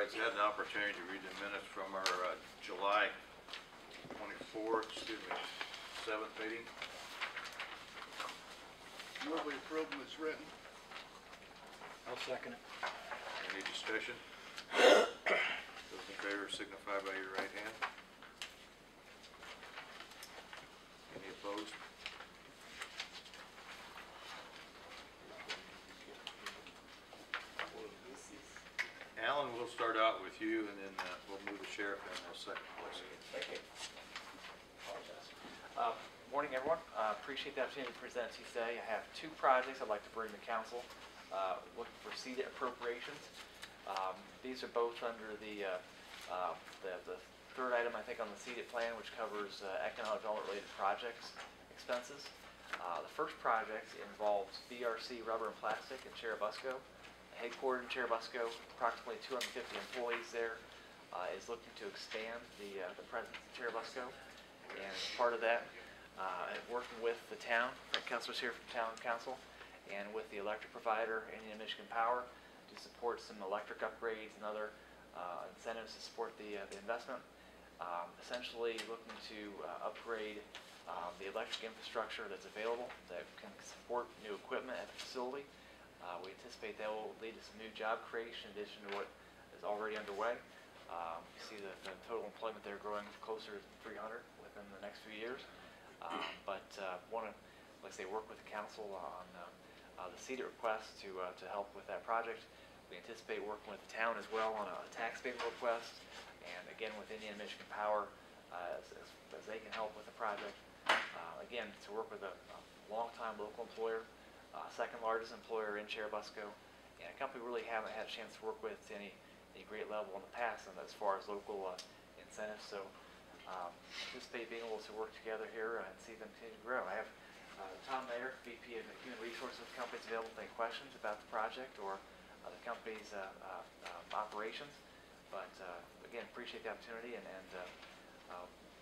guys had an opportunity to read the minutes from our July 7th meeting? Move we approve them as written. I'll second it. Any discussion? Those in favor signify by your right hand. Any opposed? Alan, we'll start out with you, and then we'll move the sheriff in second place. Thank you. Apologize. Morning, everyone. Appreciate the opportunity to present to you today. I have two projects I'd like to bring to council. Looking for seeded appropriations. These are both under the third item, I think, on the seeded plan, which covers economic development related projects expenses. The first project involves BRC Rubber and Plastic in Cherubusco. Headquartered in Cherubusco, approximately 250 employees there, is looking to expand the presence in Cherubusco. And as part of that, working with the town, councilors here from town council, and with the electric provider, Indiana Michigan Power, to support some electric upgrades and other incentives to support the investment. Essentially looking to upgrade the electric infrastructure that's available that can support new equipment at the facility. We anticipate that will lead to some new job creation in addition to what is already underway. You see the total employment there growing closer to 300 within the next few years. But want to, like I say, work with the council on the CEDA request to help with that project. We anticipate working with the town as well on a tax payment request, and again with Indiana Michigan Power as they can help with the project. Again, to work with a long-time local employer, second largest employer in Cherubusco, and a company we really haven't had a chance to work with to any great level in the past, and as far as local incentives. So anticipate being able to work together here and see them continue to grow. I have Tom Mayer, VP of Human Resources with the company, available to take questions about the project or the company's operations. But again, appreciate the opportunity, and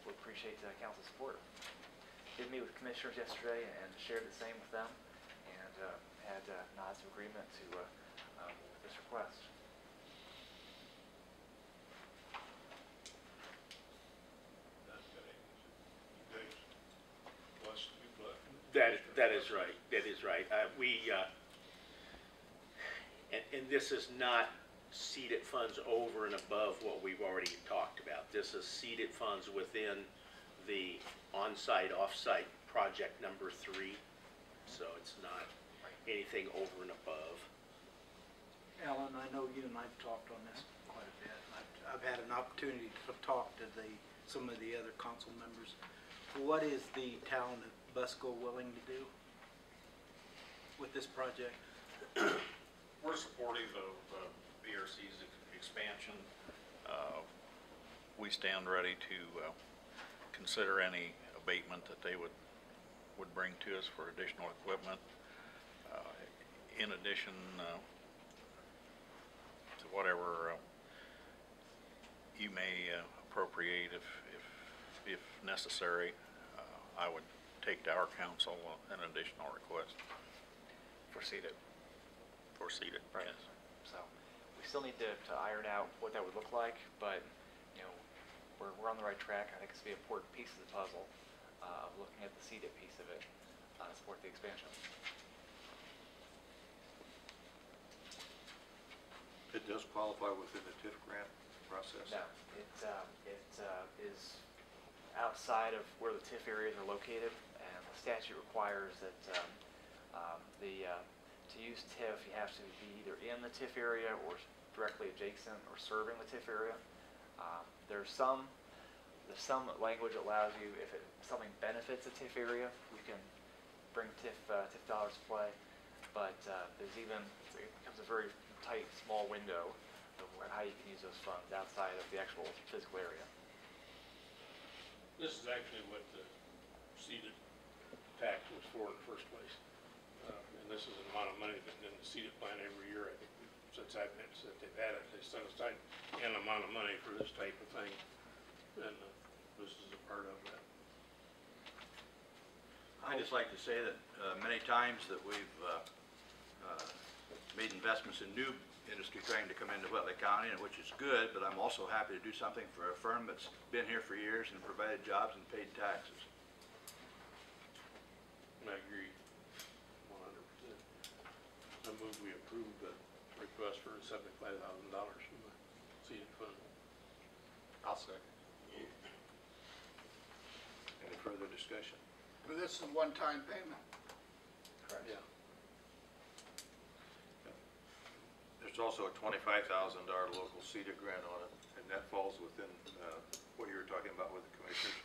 would appreciate council support. Did meet with commissioners yesterday and shared the same with them, and had nods of agreement to with this request. That is right. That is right. And this is not seeded funds over and above what we've already talked about. This is seeded funds within the on-site, off-site project number 3. So it's not anything over and above. Alan, I know you and I have talked on this quite a bit. I've had an opportunity to talk to some of the other council members. What is the town of Busco willing to do with this project? We're supportive of BRC's expansion. We stand ready to consider any abatement that they would bring to us for additional equipment. In addition to whatever you may appropriate if necessary, I would take to our council an additional request. For seeded. Right. Yes. So we still need to iron out what that would look like, but you know, we're on the right track. I think it's going to be an important piece of the puzzle of looking at the seeded piece of it to support the expansion. It does qualify within the TIF grant process? No, it is outside of where the TIF areas are located, and the statute requires that to use TIF, you have to be either in the TIF area or directly adjacent or serving the TIF area. There's some language that allows you, if something benefits a TIF area, you can bring TIF dollars to play. But it becomes a very tight, small window of how you can use those funds outside of the actual physical area. This is actually what the seeded tax was for in the first place. And this is an amount of money that in the seeded plan every year, I think, since they've had it, they set aside an amount of money for this type of thing. And this is a part of that. I'd just like to say that many times that we've made investments in new industry trying to come into Whitley County, and which is good, but I'm also happy to do something for a firm that's been here for years and provided jobs and paid taxes. I agree 100%. I move we approve the request for $75,000 from the seeded fund. I'll second. Any further discussion? But this is a one-time payment. Correct. Yeah. There's also a $25,000 local seeded grant on it, and that falls within what you were talking about with the commissioners.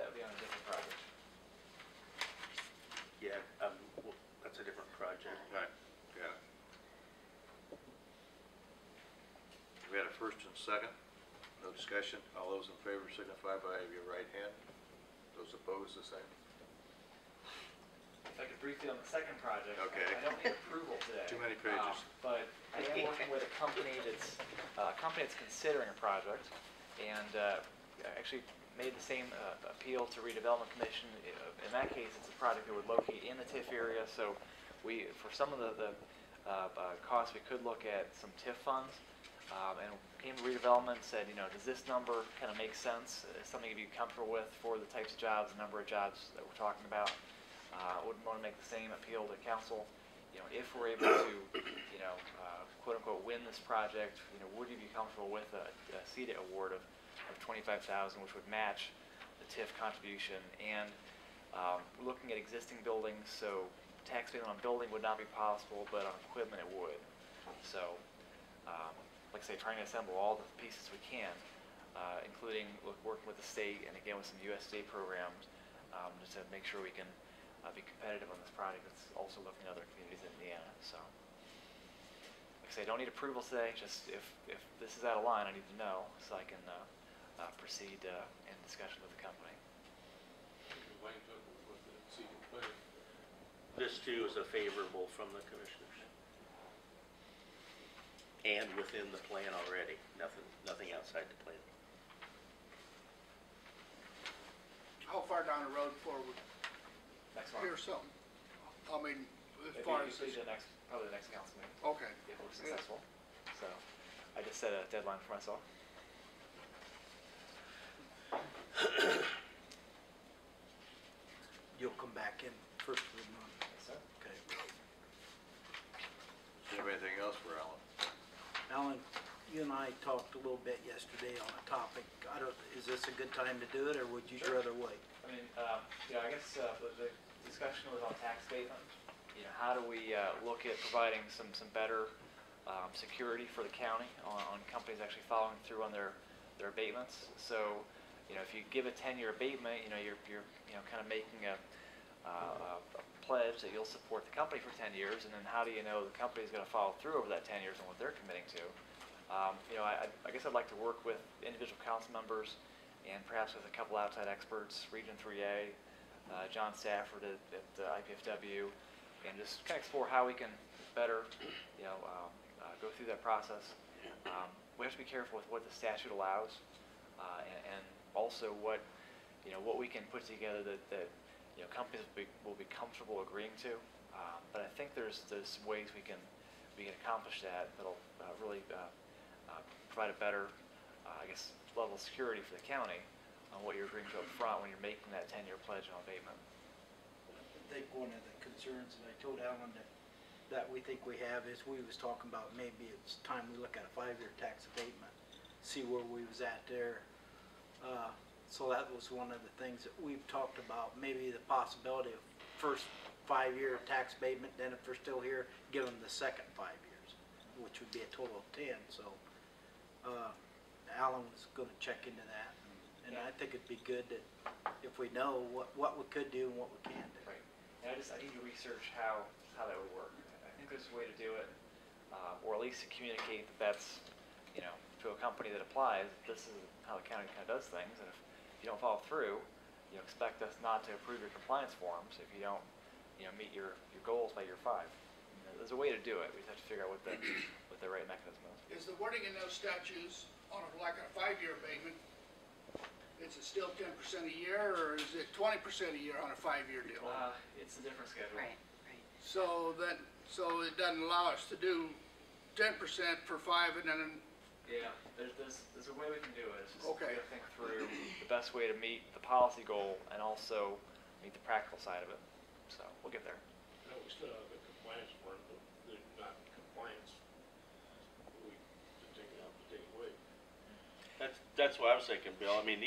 That would be on a different project. Yeah, well, that's a different project. Right, yeah. We had a first and second, no discussion. All those in favor signify by your right hand. Those opposed, the same. If I could briefly on the second project. Okay. I don't need approval today. Too many pages. But I am working with a company that's considering a project, and actually made the same appeal to redevelopment commission. In that case, it's a project that would locate in the TIF area, so for some of the costs, we could look at some TIF funds. And came to redevelopment and said, does this number kind of make sense? Is something you'd be comfortable with for the types of jobs, the number of jobs that we're talking about? Wouldn't want to make the same appeal to council. If we're able to, quote unquote, win this project, would you be comfortable with a CEDA award of $25,000, which would match the TIF contribution? And we're looking at existing buildings, so tax payment on building would not be possible, but on equipment it would. So, like I say, trying to assemble all the pieces we can, including working with the state and again with some USDA programs, just to make sure we can be competitive on this project that's also looking at other communities in Indiana. So, like I say, I don't need approval today, just if this is out of line, I need to know so I can proceed in discussion with the company. Wayne took with the seeded plan. This too is a favorable from the commissioners. And within the plan already, nothing outside the plan. How far down the road before we Next one. hear something? I mean, as If far you as please, this, probably the next council meeting, okay. if we're successful. So, I just set a deadline for myself. You'll come back in first of the month. Yes, sir. Okay. Do you have anything else for Alan? Alan, you and I talked a little bit yesterday on a topic. Is this a good time to do it, or would you Sure. rather wait? I mean, I guess the discussion was on tax abatement. How do we look at providing some better security for the county on companies actually following through on their abatements? So, if you give a 10-year abatement, you're kind of making a pledge that you'll support the company for 10 years, and then how do you know the company's going to follow through over that 10 years and what they're committing to? I guess I'd like to work with individual council members and perhaps with a couple outside experts, Region 3A, John Stafford at IPFW, and just kind of explore how we can better, go through that process. We have to be careful with what the statute allows, and also what we can put together that companies will be comfortable agreeing to. But I think there's ways we can accomplish that'll really provide a better, level of security for the county on what you're agreeing to up front when you're making that 10-year pledge on abatement. I think one of the concerns that I told Alan that we think we have is we was talking about maybe it's time we look at a 5-year tax abatement, see where we was at there. So that was one of the things that we've talked about, maybe the possibility of first 5-year tax abatement, then if they're still here, give them the second 5 years, which would be a total of 10. So Alan was going to check into that, and I think it'd be good that if we know what we could do and what we can do. Right. And I need to research how that would work. I think there's a way to do it, or at least to communicate that's, to a company that applies, this is how the county kind of does things, and if you don't follow through, expect us not to approve your compliance forms if you don't, meet your goals by year 5. There's a way to do it. We just have to figure out what the right mechanism is. Is the wording in those statutes on like a 5-year abatement, is it still 10% a year, or is it 20% a year on a 5-year deal? It's a different schedule. Right. So So it doesn't allow us to do 10% for 5 and then, Yeah, there's a way we can do it. It's just Okay. we gotta think through the best way to meet the policy goal and also meet the practical side of it. So we'll get there. No, we still have the compliance for it, but they're not compliance. We take it out, take it away. That's what I was thinking, Bill. I mean,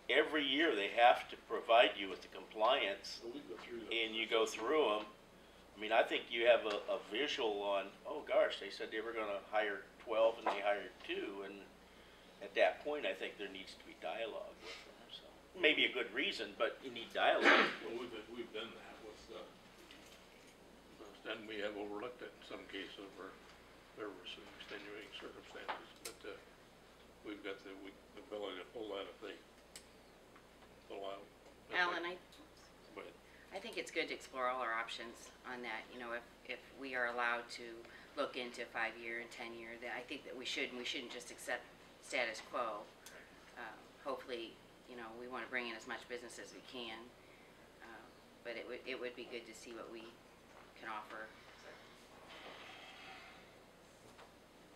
every year they have to provide you with the compliance, So we go through the. and you go through them. I mean, I think you have a visual on, oh gosh, they said they were gonna hire 12 and they hired 2, and at that point, I think there needs to be dialogue with them, so. Maybe a good reason, but you need dialogue. Well, we've done that with, and we have overlooked it in some cases where there were some extenuating circumstances, but, we've got the ability to pull that if they allow. Alan, But I think it's good to explore all our options on that. You know, if we are allowed to look into 5-year and 10-year, that I think that we should, and we shouldn't just accept status quo. Hopefully, you know, we want to bring in as much business as we can, but it would be good to see what we can offer.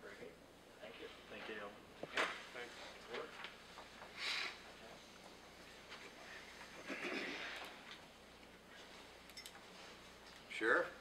Very good. Thank you. Thank you. Okay. thanks. Work. Sheriff?